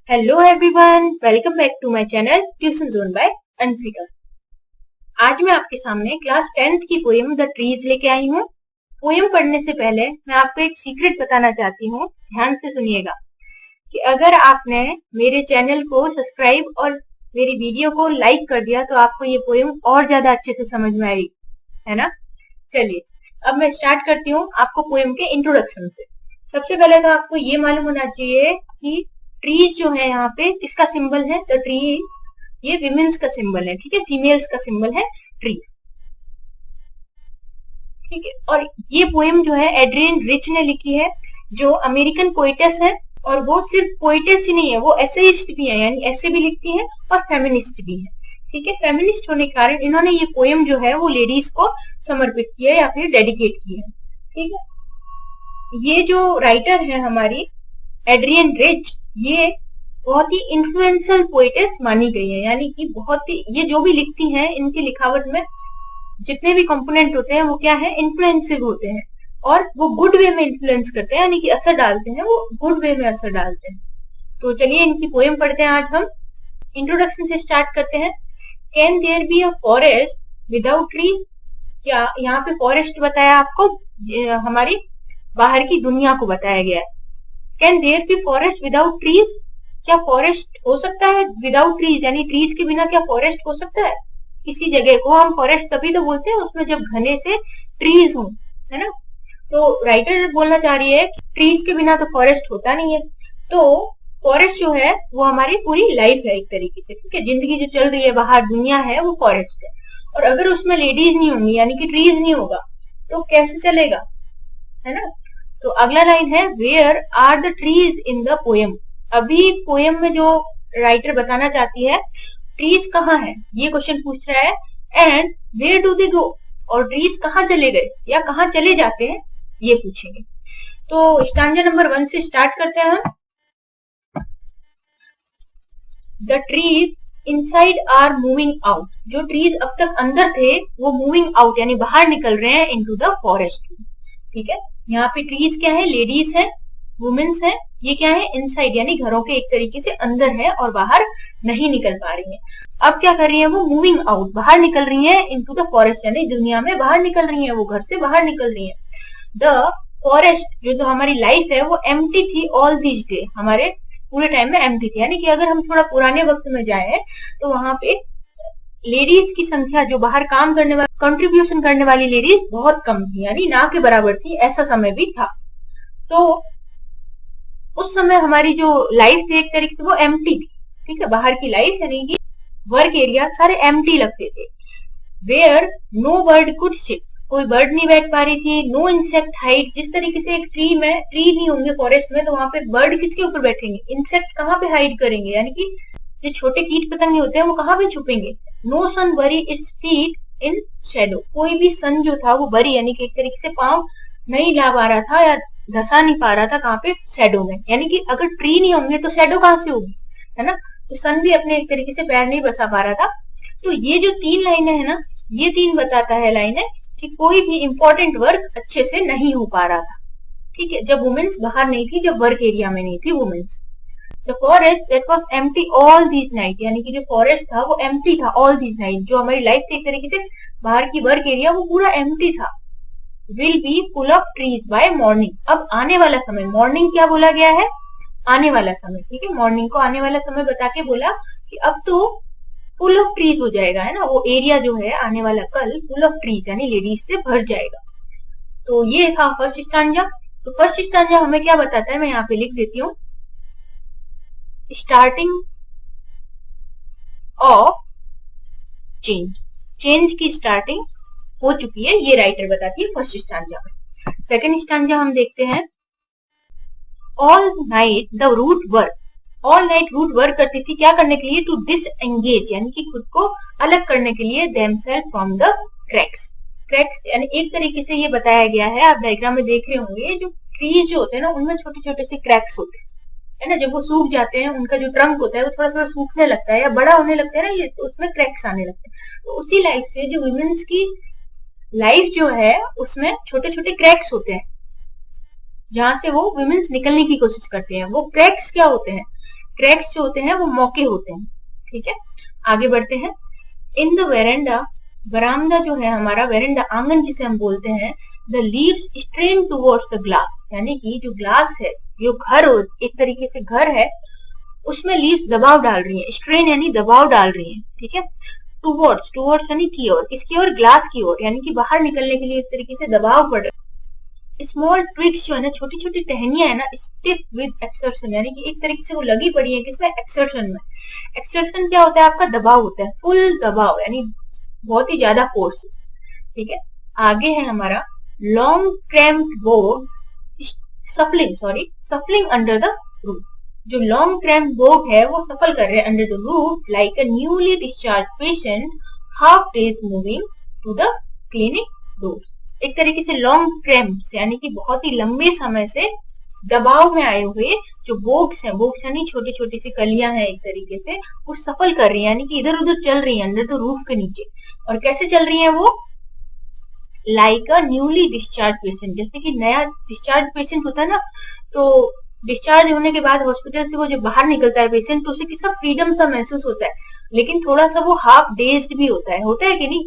Hello everyone, welcome back to my channel Tuition Zone by Anshika. आज मैं आपके सामने क्लास 10th की पोएम द ट्रीज लेके आई हूँ। पोएम पढ़ने से पहले मैं आपको एक सीक्रेट बताना चाहती हूँ, ध्यान से सुनिएगा कि अगर आपने मेरे चैनल को सब्सक्राइब और मेरी वीडियो को लाइक कर दिया तो आपको ये पोएम और ज्यादा अच्छे से समझ में आएगी, है ना। चलिए अब मैं स्टार्ट करती हूँ आपको पोएम के इंट्रोडक्शन से। सबसे पहले तो आपको ये मालूम होना चाहिए कि ट्रीज जो है यहाँ पे इसका सिंबल है द ट्री, ये विमेन्स का सिंबल है, ठीक है, फीमेल्स का सिंबल है ट्री, ठीक है। और ये पोएम जो है एड्रियन रिच ने लिखी है, जो अमेरिकन पोइटेस है, और वो सिर्फ पोइटेस ही नहीं है, वो एसेइस्ट भी है, यानी ऐसे भी लिखती है और फेमिनिस्ट भी है, ठीक है। फेमिनिस्ट होने के कारण इन्होंने ये पोएम जो है वो लेडीज को समर्पित की है या फिर डेडिकेट की है, ठीक है। ये जो राइटर है हमारी एड्रियन रिच, ये बहुत ही इन्फ्लुएंशियल पोइटेस मानी गई है, यानी कि बहुत ही, ये जो भी लिखती हैं इनकी लिखावट में जितने भी कंपोनेंट होते हैं वो क्या है, इन्फ्लुएंसिव होते हैं, और वो गुड वे में इन्फ्लुएंस करते हैं, यानी कि असर डालते हैं, वो गुड वे में असर डालते हैं। तो चलिए इनकी पोएम पढ़ते हैं आज हम। इंट्रोडक्शन से स्टार्ट करते हैं। Can there be a forest without trees? क्या यहाँ पे फॉरेस्ट बताया आपको, हमारी बाहर की दुनिया को बताया गया है। Can there be forest without trees? क्या फॉरेस्ट हो सकता है विदाउट ट्रीज, यानी ट्रीज के बिना क्या फॉरेस्ट हो सकता है? किसी जगह को हम फॉरेस्ट तभी तो बोलते हैं उसमें जब घने से ट्रीज हो, है ना। तो राइटर बोलना चाह रही है कि ट्रीज के बिना तो फॉरेस्ट होता नहीं है। तो फॉरेस्ट जो है वो हमारी पूरी लाइफ है एक तरीके से, ठीक है। जिंदगी जो चल रही है बाहर दुनिया है वो फॉरेस्ट है, और अगर उसमें लेडीज नहीं होंगी यानी कि ट्रीज नहीं होगा तो कैसे चलेगा, है ना। तो अगला लाइन है where are the trees in the poem. अभी पोएम में जो राइटर बताना चाहती है ट्रीज कहाँ है, ये क्वेश्चन पूछ रहा है। एंड वेयर डू दे गो, और ट्रीज कहाँ चले गए या कहाँ चले जाते हैं ये पूछेंगे। तो स्टैंजा नंबर 1 से स्टार्ट करते हैं हम। The trees inside are moving out. जो ट्रीज अब तक अंदर थे वो मूविंग आउट यानी बाहर निकल रहे हैं इनटू द फॉरेस्ट, ठीक है। यहाँ पे ट्रीज क्या है, लेडीज है, वुमेन्स है, ये क्या है इनसाइड यानी घरों के एक तरीके से अंदर है और बाहर नहीं निकल पा रही है। अब क्या कर रही है वो, मूविंग आउट, बाहर निकल रही है इनटू द फॉरेस्ट यानी दुनिया में बाहर निकल रही है, वो घर से बाहर निकल रही है। द फॉरेस्ट जो हमारी लाइफ है वो एम्प्टी थी ऑल दिस डे, हमारे पूरे टाइम में एम्प्टी थी, यानी कि अगर हम थोड़ा पुराने वक्त में जाए तो वहां पे लेडीज की संख्या जो बाहर काम करने वाली, कंट्रीब्यूशन करने वाली लेडीज बहुत कम थी, यानी ना के बराबर थी, ऐसा समय भी था। तो उस समय हमारी जो लाइफ थी एक तरीके से वो एम्प्टी थी, ठीक है। बाहर की लाइफ यानी कि वर्क एरिया सारे एम्प्टी लगते थे। Where no bird could sit, कोई बर्ड नहीं बैठ पा रही थी। नो इंसेक्ट हाइड, जिस तरीके से एक ट्री नहीं होंगे फॉरेस्ट में तो वहां पे बर्ड किसके ऊपर बैठेंगे, इंसेक्ट कहाँ पे हाइड करेंगे, यानी कि जो छोटे कीट पतंगे होते हैं वो कहाँ पे छुपेंगे। नो सन बरी इट्स फीट इन शेडो, कोई भी सन जो था वो बरी यानी कि एक तरीके से पांव नहीं ला पा रहा था या धसा नहीं पा रहा था, कहाँ पे, शेडो में, यानी कि अगर ट्री नहीं होंगे तो शेडो कहाँ से होगी, है ना। तो सन भी अपने एक तरीके से पैर नहीं बसा पा रहा था। तो ये जो 3 लाइनें है ना, ये 3 बताता है लाइनें कि कोई भी इंपॉर्टेंट वर्क अच्छे से नहीं हो पा रहा था, ठीक है, जब वुमेन्स बाहर नहीं थी, जब वर्क एरिया में नहीं थी women's. The forest that was empty all this night, यानी कि जो फॉरेस्ट था वो एम्प्टी था ऑल दिस नाइट, जो हमारी लाइफ थी एक तरीके से बाहर की वर्क एरिया वो पूरा एम्प्टी था। Will be full of trees by morning, अब आने वाला समय, मॉर्निंग क्या बोला गया है, आने वाला समय, ठीक है। मॉर्निंग को आने वाला समय बता के बोला कि अब तो फुल ऑफ ट्रीज हो जाएगा, है ना, वो एरिया जो है आने वाला कल फुल ऑफ ट्रीज यानी लेडीज से भर जाएगा। तो ये था फर्स्ट स्टैंजा। तो फर्स्ट स्टैंजा हमें क्या बताता है, मैं यहाँ पे लिख देती हूँ। स्टार्टिंग ऑफ चेंज, चेंज की स्टार्टिंग हो चुकी है, ये राइटर बताती है फर्स्ट स्टैंजा में। सेकंड स्टैंजा हम देखते हैं। All night the root work, all night root work करती थी, क्या करने के लिए, टू डिसएंगेज यानी कि खुद को अलग करने के लिए, themselves from the cracks, cracks यानी एक तरीके से ये बताया गया है, आप डायग्राम में देख रहे होंगे, जो ट्रीज जो होते हैं ना उनमें छोटे छोटे से क्रैक्स होते हैं, है ना। जब वो सूख जाते हैं उनका जो ट्रंक होता है वो थोड़ा थोड़ा सूखने लगता है या बड़ा होने लगता है ना, ये तो उसमें क्रैक्स आने लगते हैं। तो उसी लाइफ से जो वुमेन्स की लाइफ जो है उसमें छोटे छोटे क्रैक्स होते हैं, जहां से वो वुमेन्स निकलने की कोशिश करते हैं। वो क्रैक्स क्या होते हैं, क्रैक्स जो होते हैं वो मौके होते हैं। ठीक है, आगे बढ़ते हैं। इन द वेरेंडा, बरामदा जो है हमारा, वेरेंडा आंगन जिसे हम बोलते हैं, the leaves strain towards the glass, यानी कि जो ग्लास है, जो घर हो, एक तरीके से घर है, उसमें लीव्स दबाव डाल रही है, स्ट्रेन यानी दबाव डाल रही है। ठीक है, टुवर्ड्स, टुवर्ड्स यानी की ओर, किसकी ओर, ग्लास की ओर, यानी कि बाहर निकलने के लिए एक तरीके से दबाव पड़ रहा है। स्मॉल ट्विग्स जो है ना, छोटी छोटी टहनियां है ना, स्टिफ विद एक्सर्शन, यानी कि एक तरीके से वो लगी पड़ी है किसमें, एक्सर्शन में। एक्सर्शन क्या होता है, आपका दबाव होता है, फुल दबाव, यानी बहुत ही ज्यादा फोर्स। ठीक है, आगे है हमारा long cramped bog shuffling under the roof. जो लॉन्ग क्रैम्प्ड बोग है वो सफल कर रहे हैं under the roof like a newly discharged patient, half dazed moving to the clinic door. एक तरीके से लॉन्ग क्रैम्प्स यानी कि बहुत ही लंबे समय से दबाव में आए हुए जो बोग्स हैं, बोग्स यानी छोटी छोटी सी कलियां हैं, एक तरीके से वो सफल कर रही है, यानी कि इधर उधर चल रही है अंडर द रूफ के नीचे। और कैसे चल रही है वो, like a newly discharged patient, जैसे कि नया डिस्चार्ज पेशेंट होता है ना, तो डिस्चार्ज होने के बाद हॉस्पिटल से वो जब बाहर निकलता है पेशेंट, तो उसे कितना फ्रीडम सा महसूस होता है, लेकिन थोड़ा सा वो हाफ डेज्ड भी होता है कि नहीं।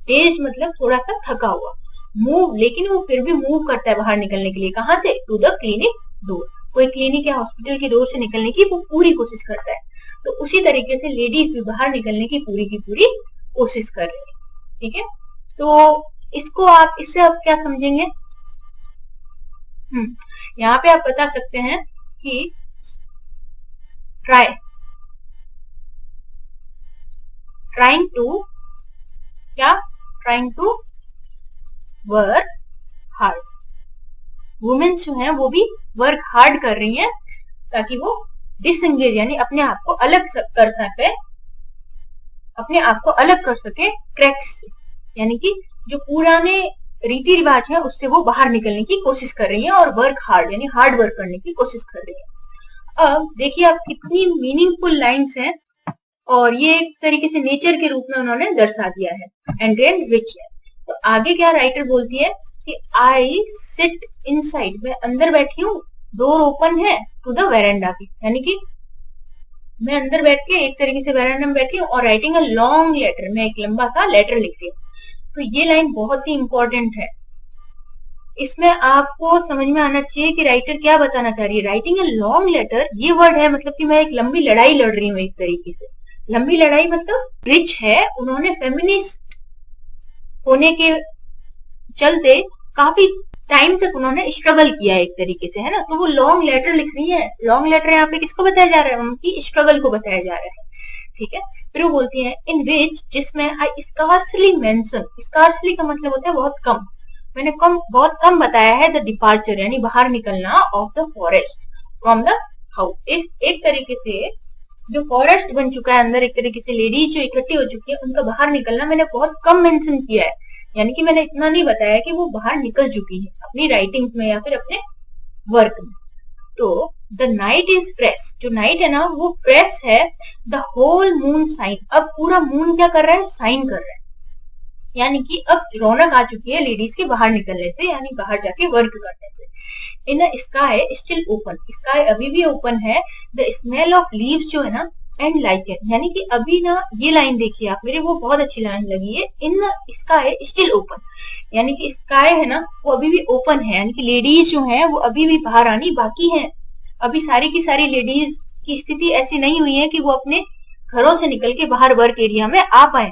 डेज्ड मतलब थोड़ा सा थका हुआ, मूव, लेकिन वो फिर भी मूव करता है बाहर निकलने के लिए, कहाँ से, टू द क्लिनिक डोर। कोई क्लिनिक या हॉस्पिटल के डोर से निकलने की वो पूरी कोशिश करता है, तो उसी तरीके से लेडीज भी बाहर निकलने की पूरी कोशिश कर रही है। ठीक है, तो इसको आप, इससे आप क्या समझेंगे, यहाँ पे आप बता सकते हैं कि trying to work hard. Women's जो हैं वो भी वर्क हार्ड कर रही हैं ताकि वो डिसएंगेज यानी अपने आप को अलग कर सके क्रैक्स से, यानी कि जो पुराने रीति रिवाज है उससे वो बाहर निकलने की कोशिश कर रही है और वर्क हार्ड यानी हार्ड वर्क करने की कोशिश कर रही है। अब देखिए आप कितनी मीनिंगफुल लाइंस हैं, और ये एक तरीके से नेचर के रूप में उन्होंने दर्शा दिया है। एंड देन रिच है, तो आगे क्या राइटर बोलती है कि आई सिट इनसाइड, मैं अंदर बैठी हूँ, डोर ओपन है टू द वेरेंडा की, यानी कि मैं अंदर बैठ के एक तरीके से वेरेंडा में बैठी हूँ और राइटिंग अ लॉन्ग लेटर, मैं एक लंबा सा लेटर लिख रही हूँ। तो ये लाइन बहुत ही इंपॉर्टेंट है, इसमें आपको समझ में आना चाहिए कि राइटर क्या बताना चाह रही है। राइटिंग अ लॉन्ग लेटर, ये वर्ड है मतलब कि मैं एक लंबी लड़ाई लड़ रही हूँ, एक तरीके से लंबी लड़ाई, मतलब रिच है, उन्होंने फेमिनिस्ट होने के चलते काफी टाइम तक उन्होंने स्ट्रगल किया एक तरीके से, है ना, तो वो लॉन्ग लेटर लिख रही है। लॉन्ग लेटर यहाँ पे किसको बताया जा रहा है, उनकी स्ट्रगल को बताया जा रहा है। ठीक है, फिर वो बोलती है इन विच, जिसमें आई स्कार्सली मेंशन, स्कार्सली का मतलब होता है बहुत कम, मैंने बहुत कम बताया है, द डिपार्चर यानी बाहर निकलना, of the forest from the house. एक तरीके से जो फॉरेस्ट बन चुका है अंदर, एक तरीके से लेडीज जो इकट्ठी हो चुकी है उनका बाहर निकलना मैंने बहुत कम मेंशन किया है, यानी कि मैंने इतना नहीं बताया कि वो बाहर निकल चुकी है अपनी राइटिंग में या फिर अपने वर्क में। तो द नाइट इज फ्रेश, जो नाइट है ना वो फ्रेश है, द होल मून साइन, अब पूरा मून क्या कर रहा है, साइन कर रहा है, यानी कि अब रौनक आ चुकी है लेडीज के बाहर निकलने से, यानी बाहर जाके वर्क करने से। In the sky still open, sky अभी भी ओपन है, द स्मेल ऑफ लीव्स जो है ना, एंड लाइकेन, यानी कि अभी ना, ये लाइन देखिए आप मेरे, वो बहुत अच्छी लाइन लगी है, in the sky still open, यानी कि स्काई है ना वो अभी भी ओपन है, यानी कि लेडीज जो है वो अभी भी बाहर आनी बाकी है। अभी सारी की सारी लेडीज की स्थिति ऐसी नहीं हुई है कि वो अपने घरों से निकल के बाहर वर्क एरिया में आ पाए।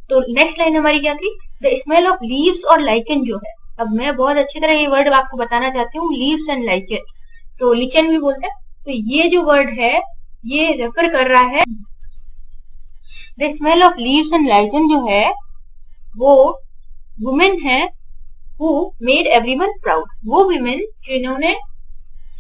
तो नेक्स्ट लाइन हमारी क्या थी, द स्मेल ऑफ लीव्स और लाइकेन जो है, अब मैं बहुत अच्छी तरह ये वर्ड आपको बताना चाहती हूँ, लीव्स एंड लाइकेन, तो लिचन भी बोलते हैं, तो ये जो वर्ड है ये रेफर कर रहा है, the smell of leaves and lichen जो है वो वुमेन है हु मेड एवरीवन प्राउड, वो वुमेन जो इन्होंने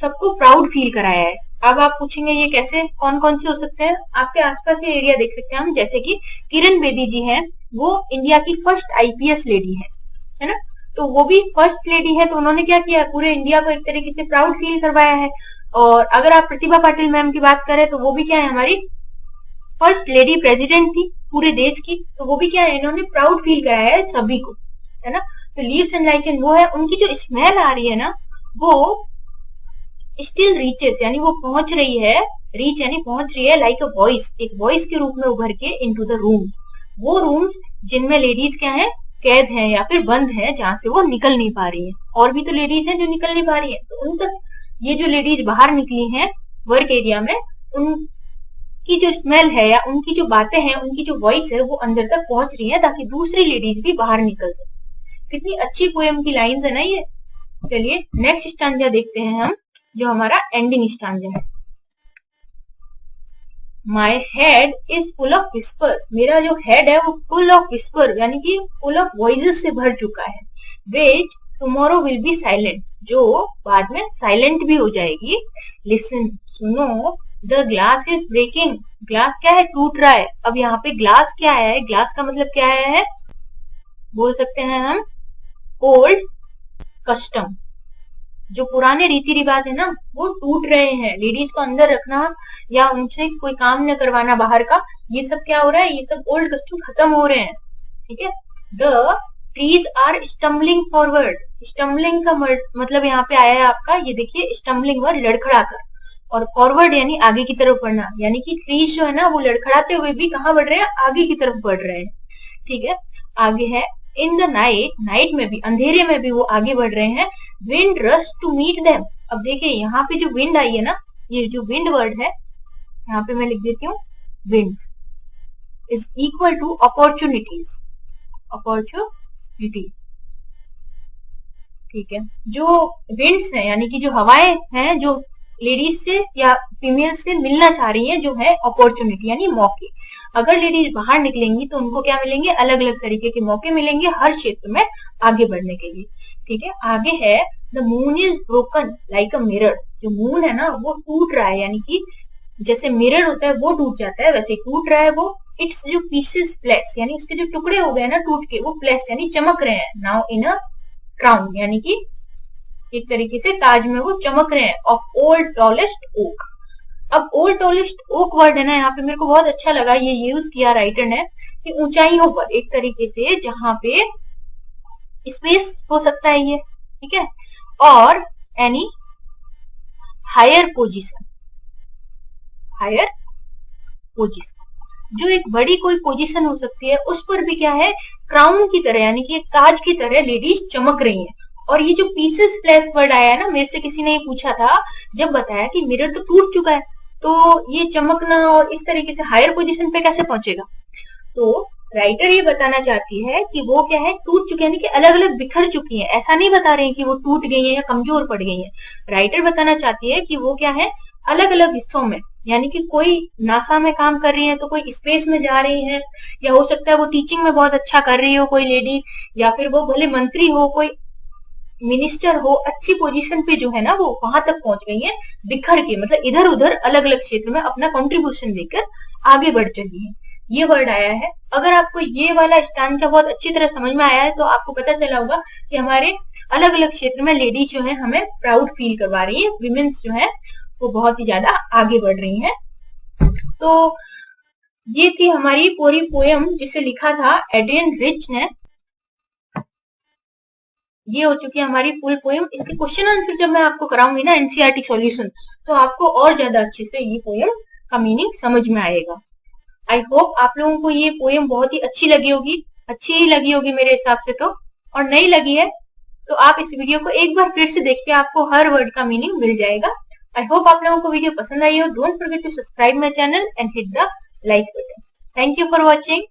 सबको प्राउड फील कराया है। अब आप पूछेंगे ये कैसे, कौन कौन से हो सकते हैं, आपके आसपास ये एरिया देख सकते हैं हम, जैसे कि किरण बेदी जी हैं, वो इंडिया की फर्स्ट आईपीएस लेडी है ना, तो वो भी फर्स्ट लेडी है, तो उन्होंने क्या किया, पूरे इंडिया को एक तरीके से प्राउड फील करवाया है। और अगर आप प्रतिभा पाटिल मैम की बात करें तो वो भी क्या है, हमारी फर्स्ट लेडी प्रेसिडेंट थी पूरे देश की, तो वो भी क्या है, इन्होंने प्राउड फील कराया है सभी को, है ना। तो लीव्स एंड लाइकेन वो है, उनकी जो स्मेल आ रही है ना वो स्टिल रीचेस, यानी वो पहुंच रही है रीच यानी पहुंच रही है, लाइक अ वॉइस, एक वॉइस के रूप में उभर के इनटू द रूम्स, वो रूम्स जिनमें लेडीज क्या है, कैद हैं या फिर बंद हैं, जहां से वो निकल नहीं पा रही है। और भी तो लेडीज हैं जो निकल नहीं पा रही है, तो उन तक ये जो लेडीज बाहर निकली हैं वर्क एरिया में, उनकी जो स्मेल है या उनकी जो बातें हैं, उनकी जो वॉइस है वो अंदर तक पहुंच रही है ताकि दूसरी लेडीज भी बाहर निकल जाए। कितनी अच्छी पोएम की लाइंस है ना ये। चलिए नेक्स्ट स्टांजा देखते हैं हम, जो हमारा एंडिंग स्टांजा है। My head is full of whisper, मेरा जो हेड है वो full of whisper यानी कि full of voices से भर चुका है। Which tomorrow will be silent, जो बाद में साइलेंट भी हो जाएगी। Listen, सुनो, the glass is breaking, glass क्या है, टूट रहा है। अब यहाँ पे ग्लास क्या है, ग्लास का मतलब क्या है, बोल सकते हैं हम ओल्ड कस्टम, जो पुराने रीति रिवाज है ना वो टूट रहे हैं। लेडीज को अंदर रखना या उनसे कोई काम न करवाना बाहर का, ये सब क्या हो रहा है, ये सब ओल्ड कस्टम खत्म हो रहे हैं। ठीक है। The trees are stumbling forward, stumbling का मतलब यहाँ पे आया है आपका, ये देखिए स्टम्बलिंग वर्ड लड़खड़ा कर, और फॉरवर्ड यानी आगे की तरफ बढ़ना, यानी कि ट्रीज जो है ना वो लड़खड़ाते हुए भी कहाँ बढ़ रहे हैं, आगे की तरफ बढ़ रहे हैं। ठीक है। आगे है इन द नाइट, नाइट में भी, अंधेरे में भी वो आगे बढ़ रहे हैं। Wind rush to meet them, अब देखिए यहाँ पे जो विंड आई है ना, ये जो विंड वर्ड है यहाँ पे मैं लिख देती हूँ, winds is equal to opportunities, opportunities. ठीक है। जो विंड्स है यानी कि जो हवाएं हैं जो लेडीज से या फीमेल से मिलना चाह रही हैं, जो है अपॉर्चुनिटी यानी मौके। अगर लेडीज बाहर निकलेंगी तो उनको क्या मिलेंगे, अलग अलग तरीके के मौके मिलेंगे हर क्षेत्र में आगे बढ़ने के लिए। ठीक है। आगे है the moon is broken like a mirror, जो मून है ना वो टूट रहा है, यानी कि जैसे मिरर होता है वो टूट जाता है वैसे टूट रहा है वो। इट्स जो पीसेस फ्लैश, यानी उसके जो टुकड़े हो गए ना टूट के, वो फ्लैश यानी चमक रहे हैं। नाउ इन अ क्राउन, यानी कि एक तरीके से ताज में वो चमक रहे हैं। ऑफ ओल्ड टॉलेस्ट ओक, अब ओल्ड टॉलेस्ट ओक वर्ड है ना यहाँ पे मेरे को बहुत अच्छा लगा, ये यूज किया राइटर ने, कि ऊंचाइयों पर एक तरीके से जहां पे स्पेस हो सकता है ये। ठीक है। और any higher position, higher position जो एक बड़ी कोई पोजीशन हो सकती है, उस पर भी क्या है, क्राउन की तरह यानी कि एक ताज की तरह लेडीज चमक रही हैं। और ये जो पीसेस फ्लैश वर्ड आया है ना, मेरे से किसी ने ये पूछा था जब बताया कि मिरर तो टूट चुका है, तो ये चमकना और इस तरीके से हायर पोजीशन पे कैसे पहुंचेगा। तो राइटर ये बताना चाहती है कि वो क्या है, टूट चुकी है, यानी कि अलग अलग बिखर चुकी है। ऐसा नहीं बता रहे हैं कि वो टूट गई है या कमजोर पड़ गई है। राइटर बताना चाहती है कि वो क्या है, अलग अलग हिस्सों में, यानी कि कोई नासा में काम कर रही है तो कोई स्पेस में जा रही है, या हो सकता है वो टीचिंग में बहुत अच्छा कर रही हो कोई लेडी, या फिर वो भले मंत्री हो, कोई मिनिस्टर हो, अच्छी पोजीशन पे जो है ना वो वहां तक पहुंच गई है बिखर के, मतलब इधर उधर अलग अलग क्षेत्र में अपना कंट्रीब्यूशन देकर आगे बढ़ चली है। ये वर्ड आया है। अगर आपको ये वाला स्टांजा बहुत अच्छी तरह समझ में आया है तो आपको पता चला होगा कि हमारे अलग अलग क्षेत्र में लेडीज जो है हमें प्राउड फील करवा रही है, विमेन्स जो है वो बहुत ही ज्यादा आगे बढ़ रही हैं। तो ये थी हमारी पूरी पोएम जिसे लिखा था एड्रियन रिच ने। ये हो चुकी है हमारी फुल पोएम। इसके क्वेश्चन आंसर जब मैं आपको कराऊंगी ना एनसीईआरटी सॉल्यूशन, तो आपको और ज्यादा अच्छे से ये पोएम का मीनिंग समझ में आएगा। आई होप आप लोगों को ये पोएम बहुत ही अच्छी लगी होगी, अच्छी ही लगी होगी मेरे हिसाब से तो। और नहीं लगी है तो आप इस वीडियो को एक बार फिर से देखिए, आपको हर वर्ड का मीनिंग मिल जाएगा। आई होप आप लोगों को वीडियो पसंद आई हो। Don't forget to subscribe my channel and hit the like button. Thank you for watching.